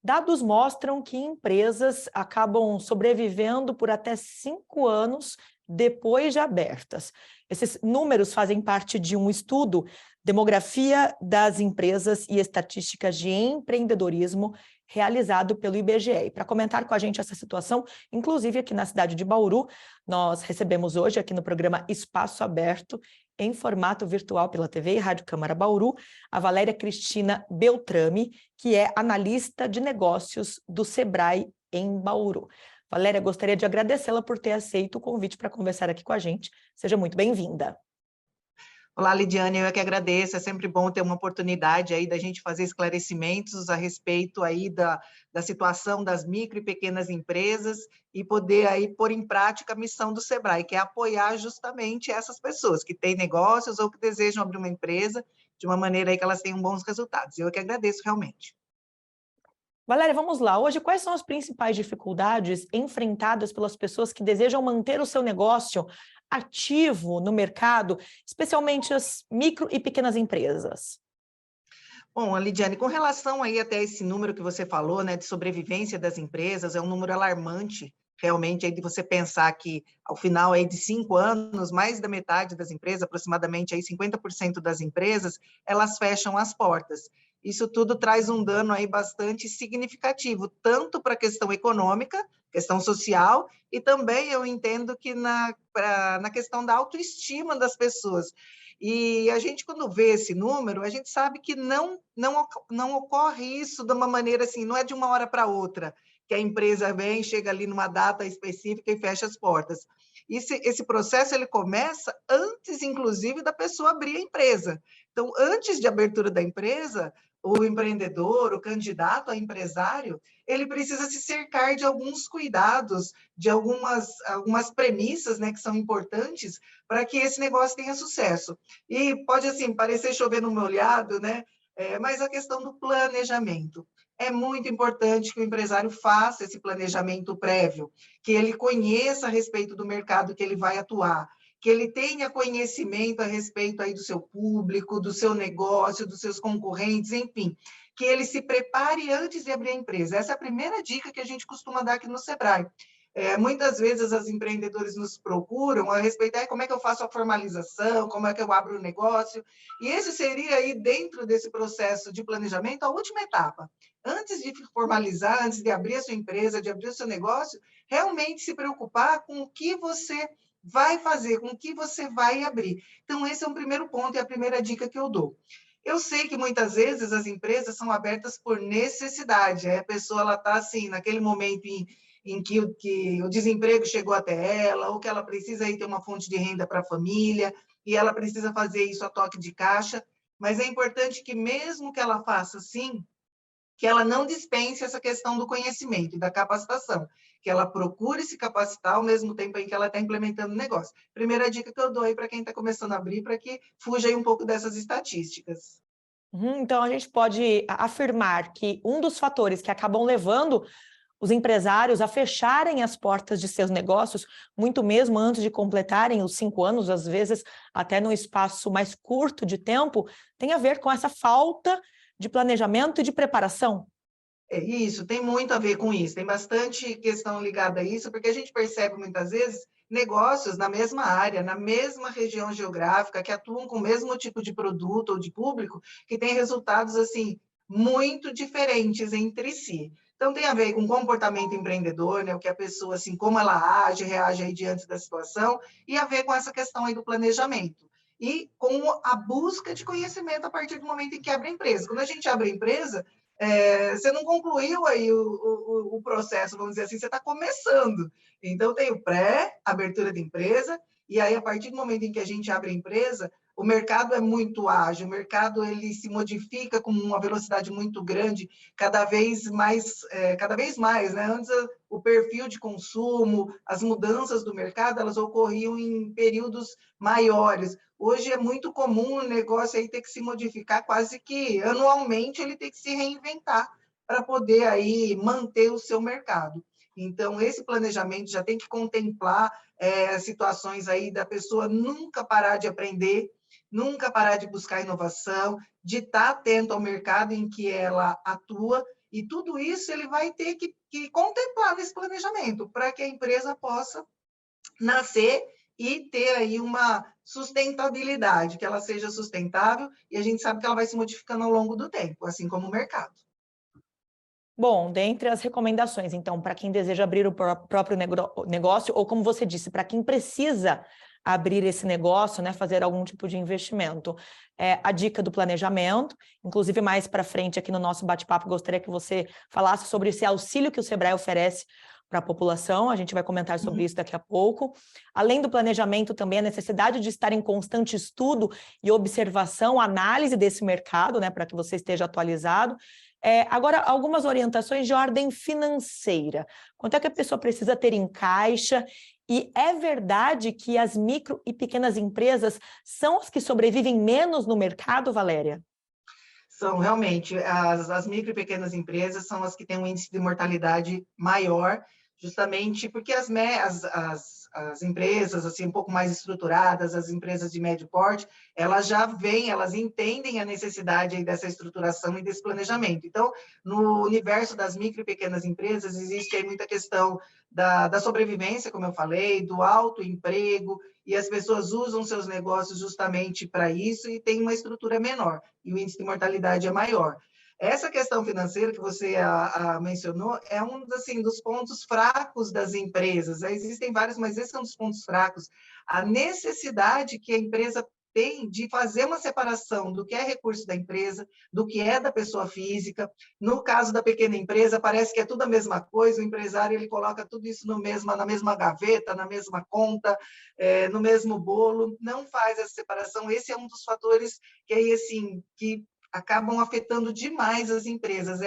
Dados mostram que empresas acabam sobrevivendo por até 5 anos depois de abertas. Esses números fazem parte de um estudo, Demografia das Empresas e Estatísticas de Empreendedorismo, realizado pelo IBGE. E para comentar com a gente essa situação, inclusive aqui na cidade de Bauru, nós recebemos hoje aqui no programa Espaço Aberto, em formato virtual pela TV e Rádio Câmara Bauru, a Valéria Cristina Beltrame, que é analista de negócios do Sebrae em Bauru. Valéria, gostaria de agradecê-la por ter aceito o convite para conversar aqui com a gente. Seja muito bem-vinda. Olá, Lidiane, eu é que agradeço, é sempre bom ter uma oportunidade aí da gente fazer esclarecimentos a respeito aí da situação das micro e pequenas empresas e poder aí pôr em prática a missão do Sebrae, que é apoiar justamente essas pessoas que têm negócios ou que desejam abrir uma empresa de uma maneira aí que elas tenham bons resultados. Eu é que agradeço realmente. Valéria, vamos lá. Hoje, quais são as principais dificuldades enfrentadas pelas pessoas que desejam manter o seu negócio ativo no mercado, especialmente as micro e pequenas empresas? Bom, Lidiane, com relação aí até esse número que você falou, né, de sobrevivência das empresas, é um número alarmante, realmente, aí de você pensar que, ao final aí de 5 anos, mais da metade das empresas, aproximadamente aí 50% das empresas, elas fecham as portas. Isso tudo traz um dano aí bastante significativo, tanto para a questão econômica, questão social, e também eu entendo que na questão da autoestima das pessoas. E a gente, quando vê esse número, a gente sabe que não ocorre isso de uma maneira assim, não é de uma hora para outra, que a empresa vem, chega ali numa data específica e fecha as portas. Esse processo ele começa antes, inclusive, da pessoa abrir a empresa. Então, antes de abertura da empresa, o empreendedor, o candidato a empresário, ele precisa se cercar de alguns cuidados, de algumas premissas, né, que são importantes para que esse negócio tenha sucesso. E pode, assim, parecer chover no molhado, né? Mas a questão do planejamento. É muito importante que o empresário faça esse planejamento prévio, que ele conheça a respeito do mercado que ele vai atuar, que ele tenha conhecimento a respeito aí do seu público, do seu negócio, dos seus concorrentes, enfim, que ele se prepare antes de abrir a empresa. Essa é a primeira dica que a gente costuma dar aqui no Sebrae. Muitas vezes as empreendedores nos procuram a respeito de como é que eu faço a formalização, como é que eu abro o negócio, e esse seria aí, dentro desse processo de planejamento, a última etapa. Antes de formalizar, antes de abrir a sua empresa, de abrir o seu negócio, realmente se preocupar com o que você vai fazer, com o que você vai abrir. Então, esse é um primeiro ponto e a primeira dica que eu dou. Eu sei que muitas vezes as empresas são abertas por necessidade, a pessoa está assim, naquele momento em que o desemprego chegou até ela, ou que ela precisa aí ter uma fonte de renda para a família, e ela precisa fazer isso a toque de caixa, mas é importante que mesmo que ela faça assim, que ela não dispense essa questão do conhecimento e da capacitação, que ela procure se capacitar ao mesmo tempo em que ela está implementando o negócio. Primeira dica que eu dou aí para quem está começando a abrir, para que fuja aí um pouco dessas estatísticas. Então, a gente pode afirmar que um dos fatores que acabam levando os empresários a fecharem as portas de seus negócios, muito mesmo antes de completarem os 5 anos, às vezes até num espaço mais curto de tempo, tem a ver com essa falta de planejamento e de preparação. Isso, tem muito a ver com isso, tem bastante questão ligada a isso, porque a gente percebe muitas vezes negócios na mesma área, na mesma região geográfica, que atuam com o mesmo tipo de produto ou de público, que tem resultados assim muito diferentes entre si. Então tem a ver com comportamento empreendedor, né, o que a pessoa assim, como ela age, reage aí diante da situação, e a ver com essa questão aí do planejamento. E com a busca de conhecimento a partir do momento em que abre a empresa. Quando a gente abre a empresa, você não concluiu aí o processo, vamos dizer assim, você está começando. Então, tem o pré, abertura de empresa, e aí, a partir do momento em que a gente abre a empresa, o mercado é muito ágil, o mercado ele se modifica com uma velocidade muito grande, cada vez mais, né? Antes, o perfil de consumo, as mudanças do mercado, elas ocorriam em períodos maiores. Hoje é muito comum o negócio aí ter que se modificar quase que anualmente, ele tem que se reinventar para poder aí manter o seu mercado. Então, esse planejamento já tem que contemplar situações aí da pessoa nunca parar de aprender, nunca parar de buscar inovação, de estar atento ao mercado em que ela atua E tudo isso ele vai ter que contemplar nesse planejamento, para que a empresa possa nascer e ter aí uma sustentabilidade, que ela seja sustentável, e a gente sabe que ela vai se modificando ao longo do tempo, assim como o mercado. Bom, dentre as recomendações, então, para quem deseja abrir o próprio negócio, ou como você disse, para quem precisa abrir esse negócio, né, fazer algum tipo de investimento, a dica do planejamento, inclusive mais para frente aqui no nosso bate-papo, gostaria que você falasse sobre esse auxílio que o Sebrae oferece para a população, a gente vai comentar sobre isso daqui a pouco. Além do planejamento, também a necessidade de estar em constante estudo e observação, análise desse mercado, né, para que você esteja atualizado. Agora, algumas orientações de ordem financeira. Quanto é que a pessoa precisa ter em caixa? E é verdade que as micro e pequenas empresas são as que sobrevivem menos no mercado, Valéria? São realmente, as micro e pequenas empresas são as que têm um índice de mortalidade maior, justamente porque as empresas assim um pouco mais estruturadas, as empresas de médio porte, elas já vêm, elas entendem a necessidade aí dessa estruturação e desse planejamento. Então, no universo das micro e pequenas empresas, existe aí muita questão da sobrevivência, como eu falei, do autoemprego, e as pessoas usam seus negócios justamente para isso e tem uma estrutura menor, e o índice de mortalidade é maior. Essa questão financeira que você mencionou é um assim, dos pontos fracos das empresas. Existem vários, mas esse é um dos pontos fracos. A necessidade que a empresa tem de fazer uma separação do que é recurso da empresa, do que é da pessoa física. No caso da pequena empresa, parece que é tudo a mesma coisa, o empresário ele coloca tudo isso na mesma gaveta, na mesma conta, no mesmo bolo, não faz essa separação. Esse é um dos fatores que aí, assim, que acabam afetando demais as empresas,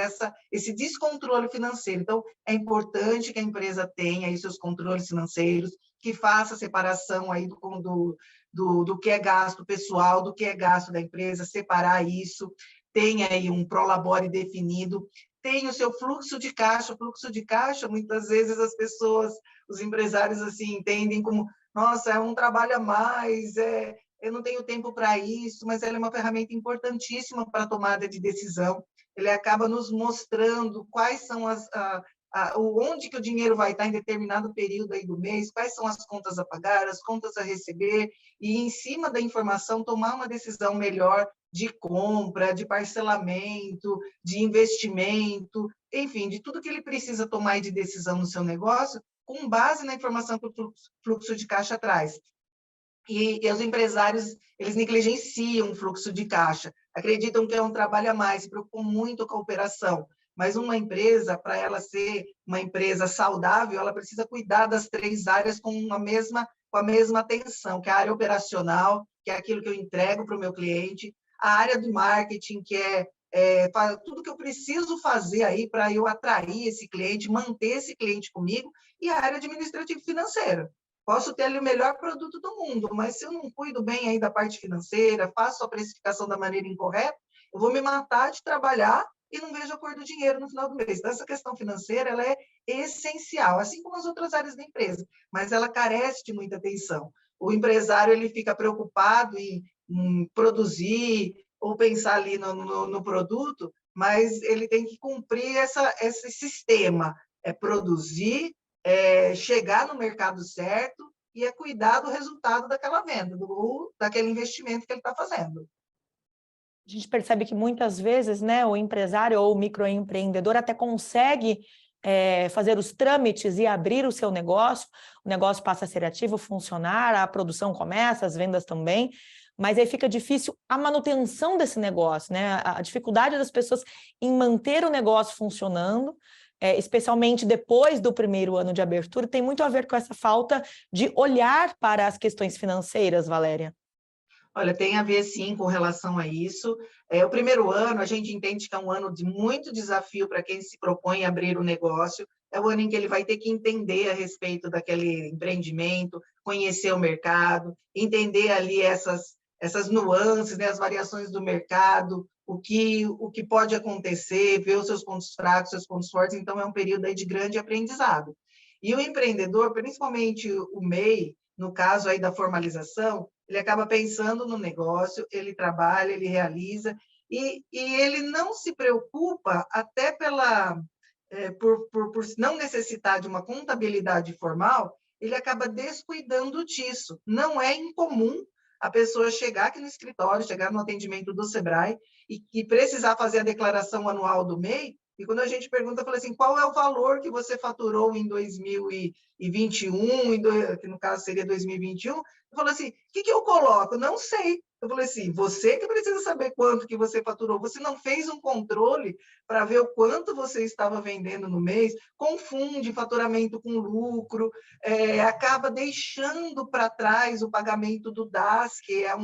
esse descontrole financeiro. Então, é importante que a empresa tenha aí seus controles financeiros, que faça a separação aí do que é gasto pessoal, do que é gasto da empresa, separar isso, tenha aí um prolabore definido, tem o seu fluxo de caixa. Muitas vezes as pessoas, os empresários, assim, entendem como, nossa, é um trabalho a mais, eu não tenho tempo para isso, mas ela é uma ferramenta importantíssima para a tomada de decisão. Ele acaba nos mostrando quais são onde que o dinheiro vai estar em determinado período aí do mês, quais são as contas a pagar, as contas a receber, e em cima da informação tomar uma decisão melhor de compra, de parcelamento, de investimento, enfim, de tudo que ele precisa tomar de decisão no seu negócio, com base na informação que o fluxo de caixa traz. E os empresários, eles negligenciam o fluxo de caixa, acreditam que é um trabalho a mais, se preocupam muito com a operação. Mas uma empresa, para ela ser uma empresa saudável, ela precisa cuidar das 3 áreas com a mesma atenção, que é a área operacional, que é aquilo que eu entrego para o meu cliente, a área do marketing, que é tudo que eu preciso fazer aí para eu atrair esse cliente, manter esse cliente comigo, e a área administrativa e financeira. Posso ter ali o melhor produto do mundo, mas se eu não cuido bem aí da parte financeira, faço a precificação da maneira incorreta, eu vou me matar de trabalhar e não vejo a cor do dinheiro no final do mês. Então, essa questão financeira, ela é essencial, assim como as outras áreas da empresa, mas ela carece de muita atenção. O empresário, ele fica preocupado em produzir ou pensar ali no produto, mas ele tem que cumprir esse sistema, produzir, chegar no mercado certo e cuidar do resultado daquela venda, daquele investimento que ele está fazendo. A gente percebe que muitas vezes, né, o empresário ou o microempreendedor até consegue fazer os trâmites e abrir o seu negócio, o negócio passa a ser ativo, funcionar, a produção começa, as vendas também, mas aí fica difícil a manutenção desse negócio, né? A dificuldade das pessoas em manter o negócio funcionando, especialmente depois do primeiro ano de abertura, tem muito a ver com essa falta de olhar para as questões financeiras, Valéria. Olha, tem a ver sim com relação a isso. O primeiro ano, a gente entende que é um ano de muito desafio para quem se propõe a abrir um negócio. É o ano em que ele vai ter que entender a respeito daquele empreendimento, conhecer o mercado, entender ali essas nuances, né, as variações do mercado, o que pode acontecer, ver os seus pontos fracos, seus pontos fortes. Então, é um período aí de grande aprendizado. E o empreendedor, principalmente o MEI, no caso aí da formalização, ele acaba pensando no negócio, ele trabalha, ele realiza, e ele não se preocupa, até por não necessitar de uma contabilidade formal, ele acaba descuidando disso. Não é incomum a pessoa chegar aqui no escritório, chegar no atendimento do Sebrae e precisar fazer a declaração anual do MEI, e quando a gente pergunta, fala assim, qual é o valor que você faturou em 2021, que no caso seria 2021, eu falo assim, o que eu coloco? Não sei. Eu falei assim, você que precisa saber quanto que você faturou, você não fez um controle para ver o quanto você estava vendendo no mês, confunde faturamento com lucro, acaba deixando para trás o pagamento do DAS, que é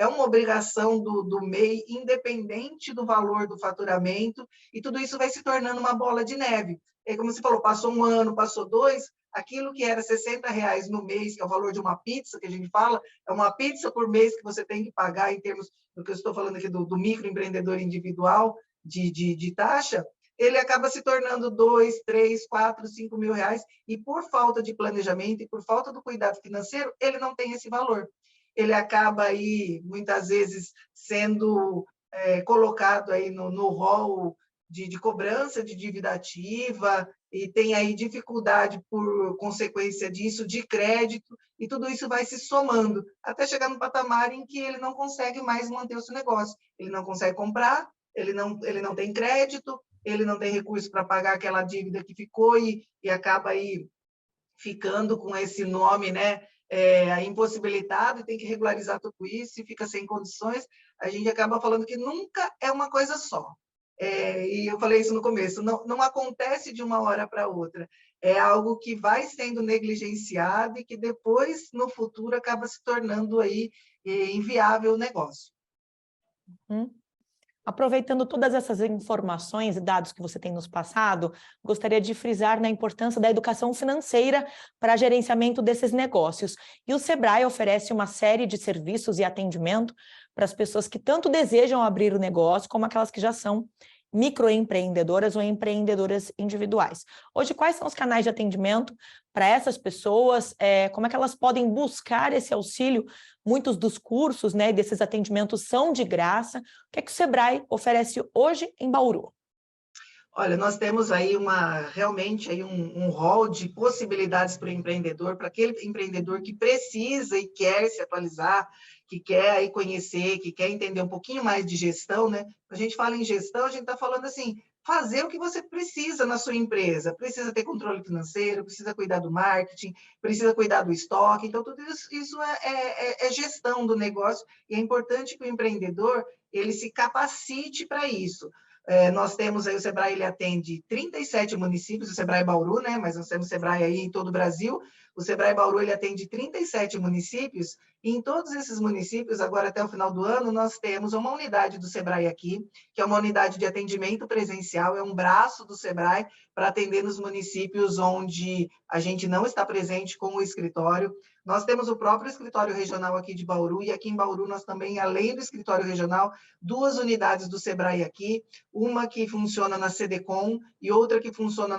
uma obrigação do MEI, independente do valor do faturamento, e tudo isso vai se tornando uma bola de neve. E como você falou, passou um ano, passou dois, aquilo que era R$60 no mês, que é o valor de uma pizza, que a gente fala, é uma pizza por mês que você tem que pagar em termos do que eu estou falando aqui do microempreendedor individual, de taxa, ele acaba se tornando 2, 3, 4, 5 mil reais, e por falta de planejamento e por falta do cuidado financeiro, ele não tem esse valor. Ele acaba aí, muitas vezes, sendo colocado aí no rol de cobrança de dívida ativa, e tem aí dificuldade por consequência disso, de crédito, e tudo isso vai se somando, até chegar no patamar em que ele não consegue mais manter o seu negócio. Ele não consegue comprar, ele não tem crédito, ele não tem recurso para pagar aquela dívida que ficou e acaba aí ficando com esse nome, né, impossibilitado, e tem que regularizar tudo isso e fica sem condições. A gente acaba falando que nunca é uma coisa só. E eu falei isso no começo, não acontece de uma hora para outra. É algo que vai sendo negligenciado e que depois, no futuro, acaba se tornando aí inviável o negócio. Aproveitando todas essas informações e dados que você tem nos passado, gostaria de frisar na importância da educação financeira para gerenciamento desses negócios. E o Sebrae oferece uma série de serviços e atendimento para as pessoas que tanto desejam abrir o negócio, como aquelas que já são microempreendedoras ou empreendedoras individuais. Hoje, quais são os canais de atendimento para essas pessoas? Como é que elas podem buscar esse auxílio? Muitos dos cursos, né, desses atendimentos são de graça. O que é que o Sebrae oferece hoje em Bauru? Olha, nós temos aí realmente aí um rol de possibilidades para o empreendedor, para aquele empreendedor que precisa e quer se atualizar, que quer aí conhecer, que quer entender um pouquinho mais de gestão, né? Quando a gente fala em gestão, a gente está falando assim, fazer o que você precisa na sua empresa. Precisa ter controle financeiro, precisa cuidar do marketing, precisa cuidar do estoque. Então, tudo isso é gestão do negócio, e é importante que o empreendedor ele se capacite para isso. Nós temos aí o Sebrae, ele atende 37 municípios, o Sebrae Bauru, né? Mas nós temos o Sebrae aí em todo o Brasil. O Sebrae Bauru, ele atende 37 municípios, e em todos esses municípios, agora até o final do ano, nós temos uma unidade do Sebrae aqui, que é uma unidade de atendimento presencial, é um braço do Sebrae para atender nos municípios onde a gente não está presente com o escritório. Nós temos o próprio escritório regional aqui de Bauru, e aqui em Bauru nós também, além do escritório regional, 2 unidades do Sebrae aqui, uma que funciona na CDCom e outra que funciona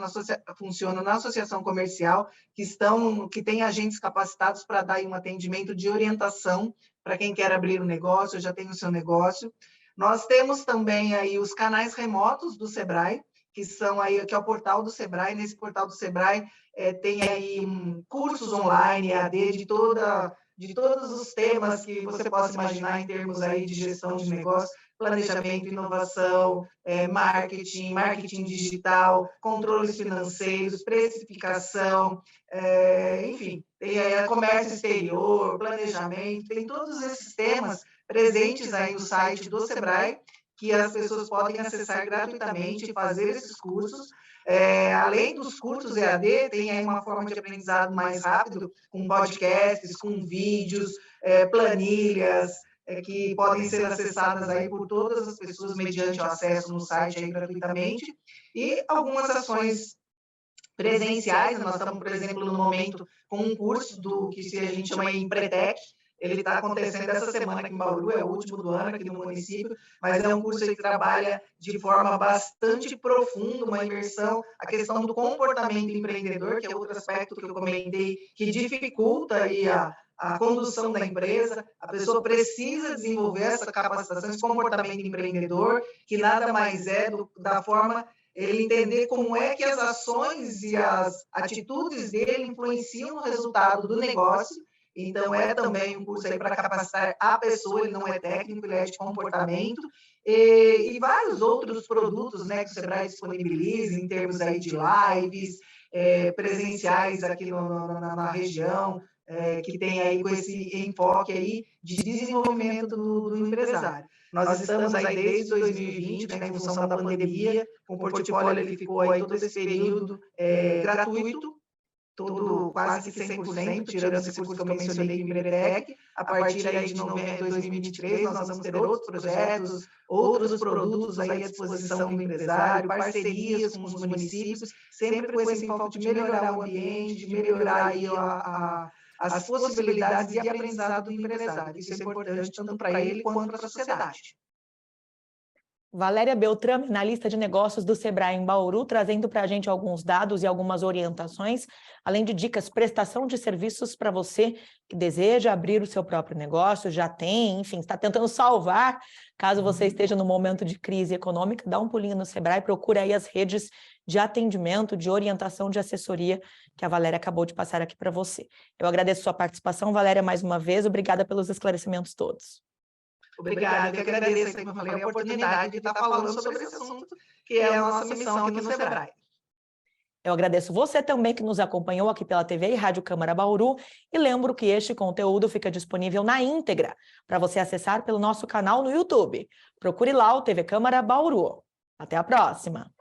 na Associação Comercial, que tem agentes capacitados para dar um atendimento de orientação para quem quer abrir um negócio, já tem o seu negócio. Nós temos também aí os canais remotos do Sebrae, que é o portal do Sebrae. Nesse portal do Sebrae tem aí cursos online, EAD, de todos os temas que você possa imaginar em termos aí de gestão de negócio, planejamento, inovação, marketing digital, controles financeiros, precificação, enfim, tem comércio exterior, planejamento, tem todos esses temas presentes aí no site do Sebrae, que as pessoas podem acessar gratuitamente e fazer esses cursos. Além dos cursos EAD, tem aí uma forma de aprendizado mais rápido, com podcasts, com vídeos, planilhas, que podem ser acessadas aí por todas as pessoas mediante o acesso no site aí gratuitamente, e algumas ações presenciais. Nós estamos, por exemplo, no momento com um curso que a gente chama de Empretec. Ele está acontecendo essa semana aqui em Bauru, é o último do ano aqui no município, mas é um curso que trabalha de forma bastante profunda, uma imersão, a questão do comportamento empreendedor, que é outro aspecto que eu comentei, que dificulta aí a condução da empresa, a pessoa precisa desenvolver essa capacitação, esse comportamento empreendedor, que nada mais é da forma ele entender como é que as ações e as atitudes dele influenciam o resultado do negócio. Então, é também um curso aí para capacitar a pessoa, ele não é técnico, ele é de comportamento, e vários outros produtos, né, que o Sebrae disponibiliza em termos aí de lives, presenciais aqui na região, que tem aí com esse enfoque aí de desenvolvimento do empresário. Nós estamos aí desde 2020, né, em função da pandemia, o portfólio ele ficou aí todo esse período gratuito, todo quase que 100%, tirando esse curso que eu mencionei em Embretec. A partir aí de 2023, nós vamos ter outros projetos, outros produtos aí à disposição do empresário, parcerias com os municípios, sempre com esse enfoque de melhorar o ambiente, de melhorar aí as possibilidades e aprendizado do empresário. Isso é importante tanto para ele quanto para a sociedade. Valéria Beltrame, analista de negócios do Sebrae em Bauru, trazendo para a gente alguns dados e algumas orientações, além de dicas, prestação de serviços para você que deseja abrir o seu próprio negócio, já tem, enfim, está tentando salvar, caso você esteja no momento de crise econômica, dá um pulinho no Sebrae, procura aí as redes de atendimento, de orientação, de assessoria que a Valéria acabou de passar aqui para você. Eu agradeço sua participação, Valéria, mais uma vez, obrigada pelos esclarecimentos todos. Obrigada, eu que agradeço, como eu falei, a oportunidade de estar falando sobre esse assunto, que é a nossa missão aqui no Sebrae. Eu agradeço você também que nos acompanhou aqui pela TV e Rádio Câmara Bauru e lembro que este conteúdo fica disponível na íntegra para você acessar pelo nosso canal no YouTube. Procure lá o TV Câmara Bauru. Até a próxima!